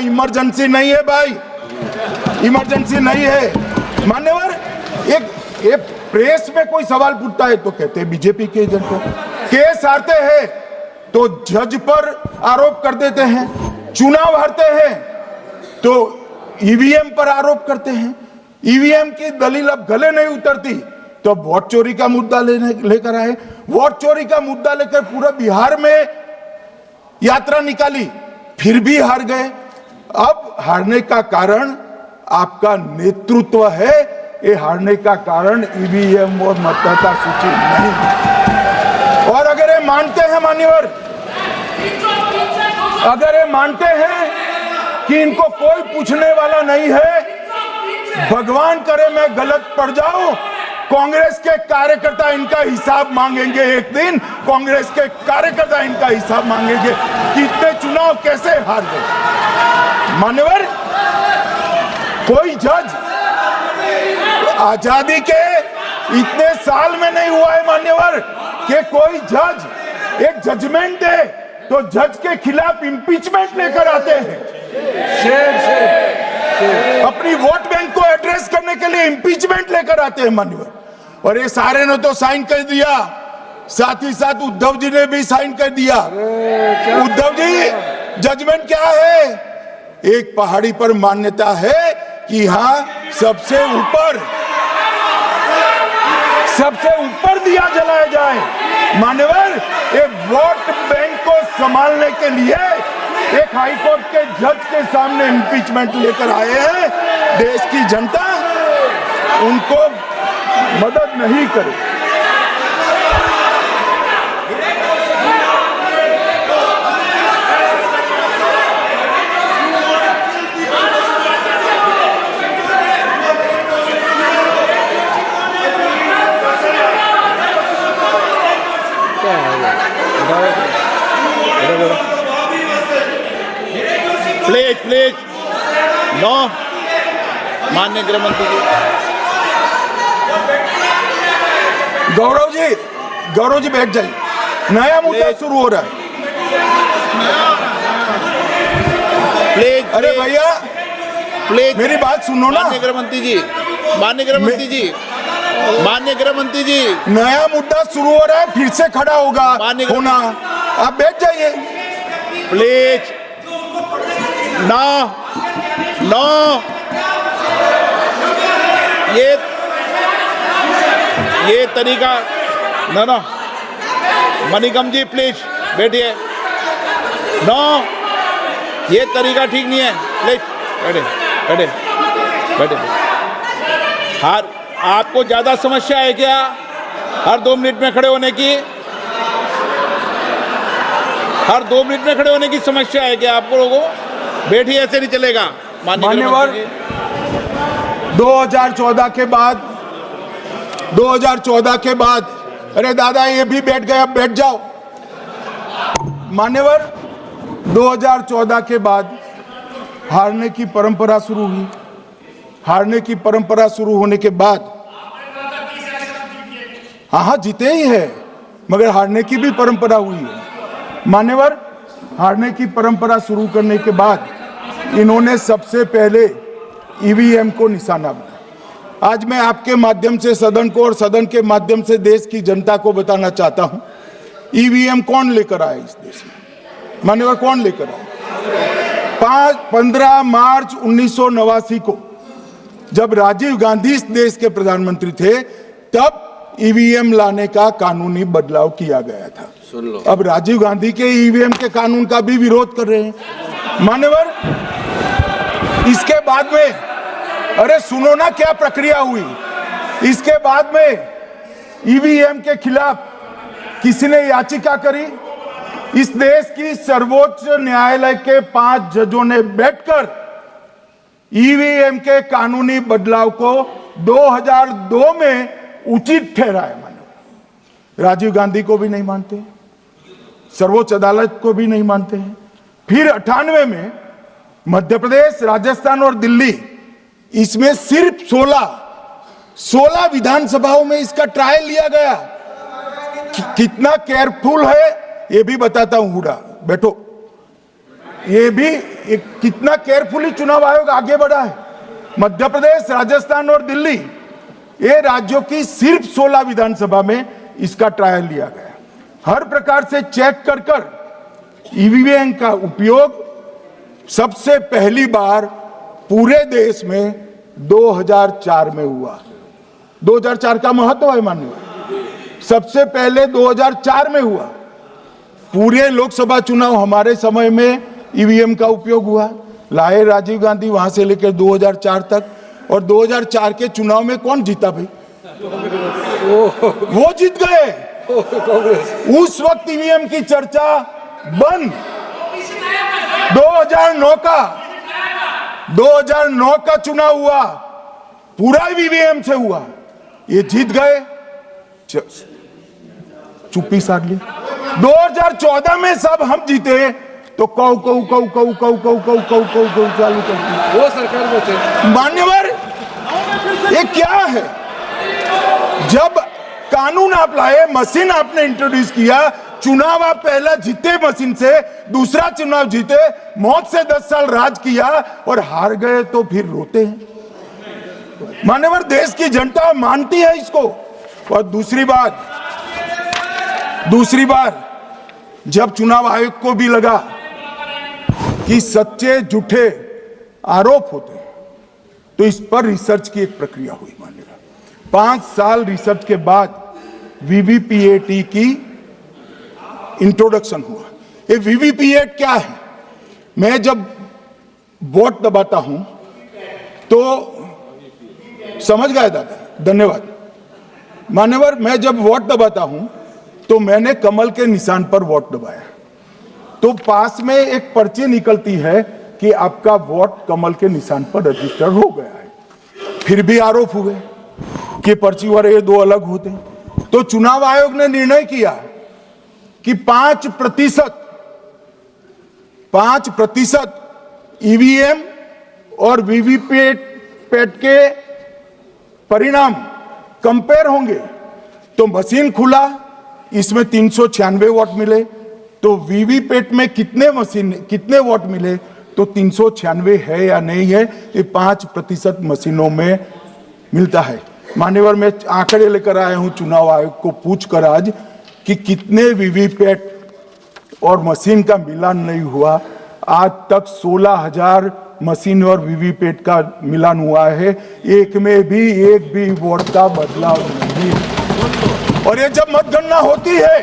Emergency नहीं है भाई, इमरजेंसी नहीं है। मान्यवर, एक प्रेस में कोई सवाल पूछता है तो कहते हैं बीजेपी के एजेंट हो, केस आते हैं तो जज पर आरोप कर देते हैं, चुनाव हारते हैं तो ईवीएम पर आरोप करते हैं, ईवीएम की दलील अब गले नहीं उतरती तो वोट चोरी का मुद्दा लेकर आए, वोट चोरी का मुद्दा लेकर पूरा बिहार में यात्रा निकाली, फिर भी हार गए। अब हारने का कारण आपका नेतृत्व है, ये हारने का कारण ईवीएम और मतदाता सूची नहीं। और अगर ये मानते हैं मान्यवर, अगर ये मानते हैं कि इनको कोई पूछने वाला नहीं है, भगवान करे मैं गलत पड़ जाऊं, कांग्रेस के कार्यकर्ता इनका हिसाब मांगेंगे। एक दिन कांग्रेस के कार्यकर्ता इनका हिसाब मांगेंगे कि इतने चुनाव कैसे हार गए। मान्यवर, कोई जज आजादी के इतने साल में नहीं हुआ है मान्यवर कि कोई जज एक जजमेंट दे तो जज के खिलाफ इंपीचमेंट लेकर आते हैं। अपनी वोट बैंक को एड्रेस करने के लिए इंपीचमेंट लेकर आते हैं मान्यवर। और ये सारे ने तो साइन कर दिया, साथ ही साथ उद्धव जी ने भी साइन कर दिया। उद्धव जी, जजमेंट क्या है? एक पहाड़ी पर मान्यता है कि हाँ सबसे ऊपर दिया जलाया जाए। मान्यवर, एक वोट बैंक को संभालने के लिए एक हाईकोर्ट के जज के सामने इंपीचमेंट लेकर आए हैं। देश की जनता उनको मदद नहीं करे। प्लीज नो, माननीय गृह मंत्री जी। गौरव जी बैठ जाइए, नया मुद्दा शुरू हो रहा है। प्लीज, अरे भैया प्लीज मेरी बात सुनो ना। माननीय गृह मंत्री जी, माननीय गृह मंत्री जी, माननीय गृह मंत्री जी, नया मुद्दा शुरू हो रहा है, फिर से खड़ा होगा होना, आप बैठ जाइए प्लीज। नो नो, ये तरीका नो। मणिकम जी प्लीज बैठिए। नो, ये तरीका ठीक नहीं है। प्लीज बैठे। हर आपको ज्यादा समस्या है क्या हर 2 मिनट में खड़े होने की? हर 2 मिनट में खड़े होने की समस्या है क्या आपको लोगों? बैठिए, ऐसे नहीं चलेगा। मान्यवर, 2014 के बाद अरे दादा ये भी बैठ गए, अब बैठ जाओ। मान्यवर, 2014 के बाद हारने की परंपरा शुरू हुई। हारने की परंपरा शुरू होने के बाद हाँ जीते ही है, मगर हारने की भी परंपरा हुई है। मान्यवर, हारने की परंपरा शुरू करने के बाद इन्होंने सबसे पहले ईवीएम को निशाना बनाया। आज मैं आपके माध्यम से सदन को और सदन के माध्यम से देश की जनता को बताना चाहता हूं, ईवीएम कौन लेकर आया इस देश में? मान्यवर, कौन लेकर आया? 15 मार्च 1989 को जब राजीव गांधी इस देश के प्रधानमंत्री थे, तब ईवीएम लाने का कानूनी बदलाव किया गया था। अब राजीव गांधी के ईवीएम के कानून का भी विरोध कर रहे हैं। मान्यवर, इसके बाद में अरे सुनो ना क्या प्रक्रिया हुई। इसके बाद में ईवीएम के खिलाफ किसी ने याचिका करी। इस देश की सर्वोच्च न्यायालय के 5 जजों ने बैठकर ईवीएम के कानूनी बदलाव को 2002 में उचित ठहराया। मानो राजीव गांधी को भी नहीं मानते, सर्वोच्च अदालत को भी नहीं मानते हैं। फिर 98 में मध्य प्रदेश, राजस्थान और दिल्ली, इसमें सिर्फ 16 विधानसभाओं में इसका ट्रायल लिया गया। कितना केयरफुल है ये भी बताता हूं। हुडा बैठो। ये भी कितना केयरफुली चुनाव आयोग आगे बढ़ा है। मध्य प्रदेश, राजस्थान और दिल्ली, ये राज्यों की सिर्फ 16 विधानसभा में इसका ट्रायल लिया गया। हर प्रकार से चेक कर ईवीएम का उपयोग सबसे पहली बार पूरे देश में 2004 में हुआ। 2004 का महत्व है माननीय, सबसे पहले 2004 में हुआ। पूरे लोकसभा चुनाव हमारे समय में ईवीएम का उपयोग हुआ, लाए राजीव गांधी, वहां से लेकर 2004 तक। और 2004 के चुनाव में कौन जीता भाई? वो जीत गए। उस वक्त ईवीएम की चर्चा बंद। 2009 का चुनाव हुआ, पूरा ईवीएम से हुआ, ये जीत गए, चुप्पी साध ली। 2014 में सब हम जीते तो कौ चालू कर दी वो सरकार में थे। मान्यवर, ये क्या है? जब कानून आप लाए, मशीन आपने इंट्रोड्यूस किया, चुनाव आप पहला जीते मशीन से, दूसरा चुनाव जीते, मौत से 10 साल राज किया और हार गए तो फिर रोते हैं। मान्यवर, देश की जनता मानती है इसको। और दूसरी बात, जब चुनाव आयोग को भी लगा कि सच्चे झूठे आरोप होते हैं, तो इस पर रिसर्च की एक प्रक्रिया हुई। मानिएगा 5 साल रिसर्च के बाद वीवीपीएटी की इंट्रोडक्शन हुआ। ये वीवीपीएटी क्या है? मैं जब वोट दबाता हूं तो समझ गए दादा, धन्यवाद मान्यवर। मैं जब वोट दबाता हूं तो मैंने कमल के निशान पर वोट दबाया, तो पास में एक पर्ची निकलती है कि आपका वोट कमल के निशान पर रजिस्टर हो गया है। फिर भी आरोप हुए कि पर्ची वाले ये 2 अलग होते हैं। तो चुनाव आयोग ने निर्णय किया कि 5% ईवीएम और वीवीपैट के परिणाम कंपेयर होंगे। तो मशीन खुला, इसमें 396 वोट मिले, तो वीवीपैट में कितने वोट मिले, तो 396 है या नहीं है, ये 5% मशीनों में मिलता है। मान्यवर, मैं आंकड़े लेकर आया हूं चुनाव आयोग को पूछकर आज कि कितने वीवीपैट और मशीन का मिलान नहीं हुआ। आज तक 16,000 मशीन और वीवीपैट का मिलान हुआ है, एक भी वोट का बदलाव नहीं। और ये जब मतगणना होती है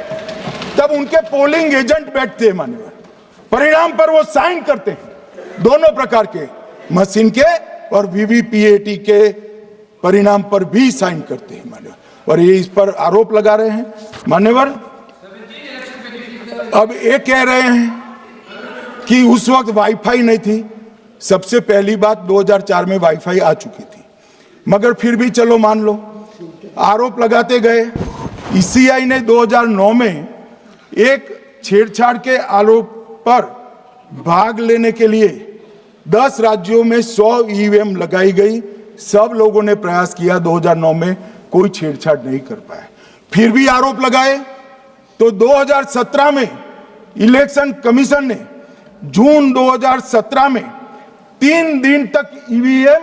तब उनके पोलिंग एजेंट बैठते हैं मान्यवर, परिणाम पर वो साइन करते हैं, दोनों प्रकार के, मशीन के और वीवीपीएटी के परिणाम पर भी साइन करते हैं मान्यवर। और ये इस पर आरोप लगा रहे हैं मान्यवर। अब ये कह रहे हैं कि उस वक्त वाईफाई नहीं थी। सबसे पहली बात, 2004 में वाईफाई आ चुकी थी, मगर फिर भी चलो मान लो, आरोप लगाते गए। ईसीआई ने 2009 में एक छेड़छाड़ के आरोप पर भाग लेने के लिए 10 राज्यों में 100 ईवीएम लगाई गई। सब लोगों ने प्रयास किया, 2009 में कोई छेड़छाड़ नहीं कर पाए, फिर भी आरोप लगाए। तो 2017 में इलेक्शन कमीशन ने जून 2017 में 3 दिन तक ईवीएम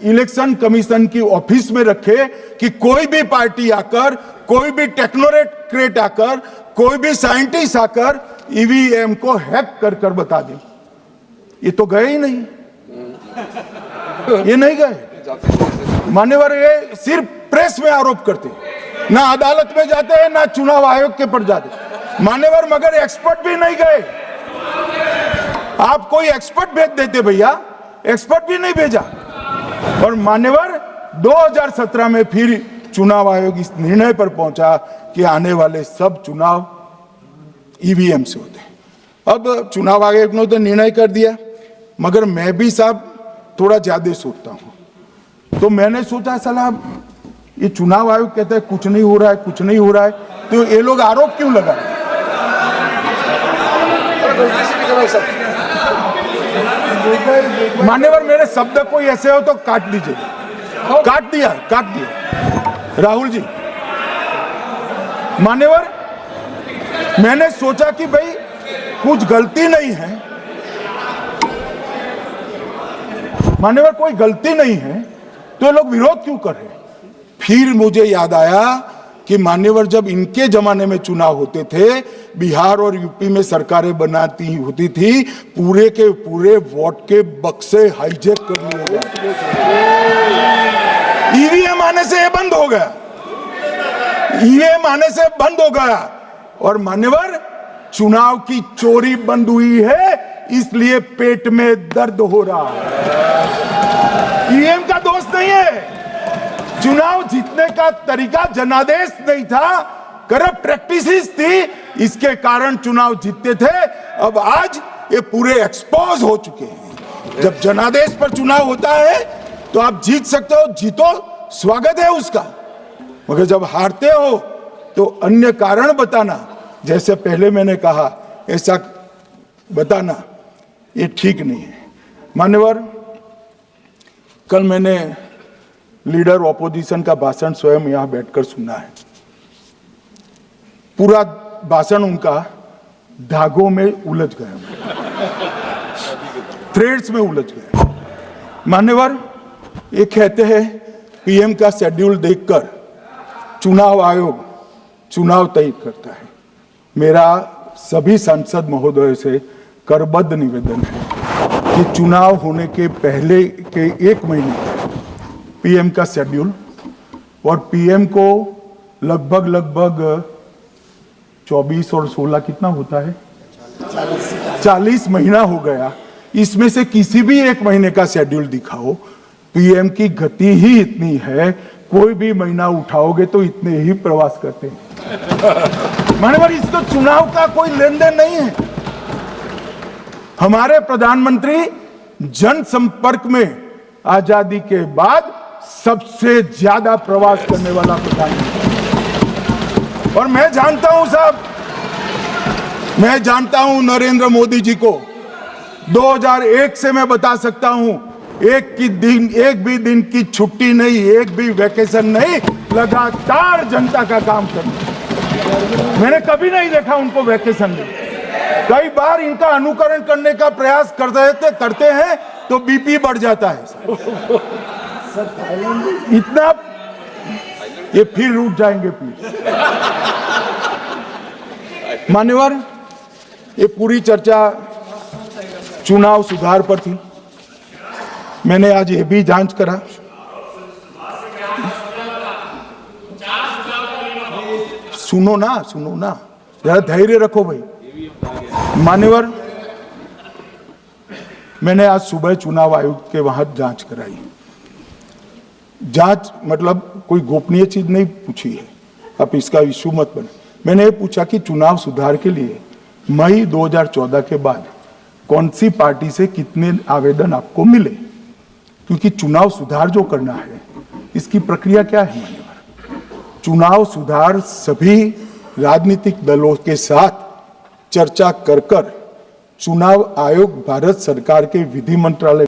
इलेक्शन कमीशन की ऑफिस में रखे कि कोई भी पार्टी आकर, कोई भी टेक्नोक्रेट आकर, कोई भी साइंटिस्ट आकर ईवीएम को हैक कर बता दे। ये तो गए ही नहीं, ये नहीं गए मान्यवर। ये सिर्फ प्रेस में आरोप करते, ना अदालत में जाते हैं, ना चुनाव आयोग के पर जाते मान्यवर, मगर एक्सपर्ट भी नहीं गए। आप कोई एक्सपर्ट भेज देते भैया, एक्सपर्ट भी नहीं भेजा। और मान्यवर 2017 में फिर चुनाव आयोग इस निर्णय पर पहुंचा कि आने वाले सब चुनाव ईवीएम से होते हैं। अब चुनाव आयोग ने तो निर्णय कर दिया, मगर मैं भी साहब थोड़ा ज्यादा सोचता हूं। तो मैंने सोचा साला ये चुनाव आयोग कहता है कुछ नहीं हो रहा है, कुछ नहीं हो रहा है, तो ये लोग आरोप क्यों लगा रहे हैं? मान्यवर, मेरे शब्द कोई ऐसे हो तो काट दीजिए। काट दिया राहुल जी। मान्यवर, मैंने सोचा कि भाई कुछ गलती नहीं है मान्यवर कोई गलती नहीं है तो ये लोग विरोध क्यों कर रहे हैं? फिर मुझे याद आया कि मान्यवर जब इनके जमाने में चुनाव होते थे, बिहार और यूपी में सरकारें बनाती होती थी, पूरे के पूरे वोट के बक्से हाईजैक कर लिए जाते। ईवीएम आने से ये बंद हो गया, ईवीएम आने से बंद हो गया। और मान्यवर चुनाव की चोरी बंद हुई है, इसलिए पेट में दर्द हो रहा है। ईवीएम का दोष नहीं है, चुनाव जीतने का तरीका जनादेश नहीं था, करप्ट प्रैक्टिसेस थी, इसके कारण चुनाव जीतते थे। अब आज ये पूरे एक्सपोज हो चुके हैं। जब जनादेश पर चुनाव होता है तो आप जीत सकते हो, जीतो, स्वागत है उसका, मगर जब हारते हो तो अन्य कारण बताना, जैसे पहले मैंने कहा, ऐसा बताना ये ठीक नहीं है। मान्यवर, कल मैंने लीडर ऑपोजिशन का भाषण स्वयं यहां बैठकर सुना है। पूरा भाषण उनका धागों में उलझ गया, थ्रेड्स में उलझ गया। मान्यवर, ये कहते हैं पीएम का शेड्यूल देखकर चुनाव आयोग चुनाव तय करता है। मेरा सभी सांसद महोदय से करबद्ध निवेदन है कि चुनाव होने के पहले के 1 महीने पीएम का शेड्यूल, और पीएम को लगभग 24 और 16 कितना होता है, 40 महीना हो गया। इसमें से किसी भी 1 महीने का शेड्यूल दिखाओ। पीएम की गति ही इतनी है, कोई भी महीना उठाओगे तो इतने ही प्रवास करते हैं। मानवर, इसको चुनाव का कोई लेन देन नहीं है। हमारे प्रधानमंत्री जनसंपर्क में आजादी के बाद सबसे ज्यादा प्रवास करने वाला प्रधानमंत्री, और मैं जानता हूं साहब, मैं जानता हूं नरेंद्र मोदी जी को 2001 से मैं बता सकता हूं, एक भी दिन की छुट्टी नहीं, एक भी वैकेशन नहीं, लगातार जनता का काम करना। मैंने कभी नहीं देखा उनको वैकेशन में। कई बार इनका अनुकरण करने का प्रयास करते हैं तो बीपी बढ़ जाता है इतना, ये फिर रुक जाएंगे प्लीज। मान्यवर, ये पूरी चर्चा चुनाव सुधार पर थी। मैंने आज ये भी जांच करा, सुनो ना, जरा धैर्य रखो भाई। मान्यवर, मैंने आज सुबह चुनाव आयोग के वहां जांच कराई। जांच मतलब कोई गोपनीय चीज नहीं पूछी है, आप इसका इश्यू मत बने। मैंने ये पूछा कि चुनाव सुधार के लिए मई 2014 के बाद कौन सी पार्टी से कितने आवेदन आपको मिले, क्योंकि चुनाव सुधार जो करना है इसकी प्रक्रिया क्या है। मान्यवर, चुनाव सुधार सभी राजनीतिक दलों के साथ चर्चा कर चुनाव आयोग भारत सरकार के विधि मंत्रालय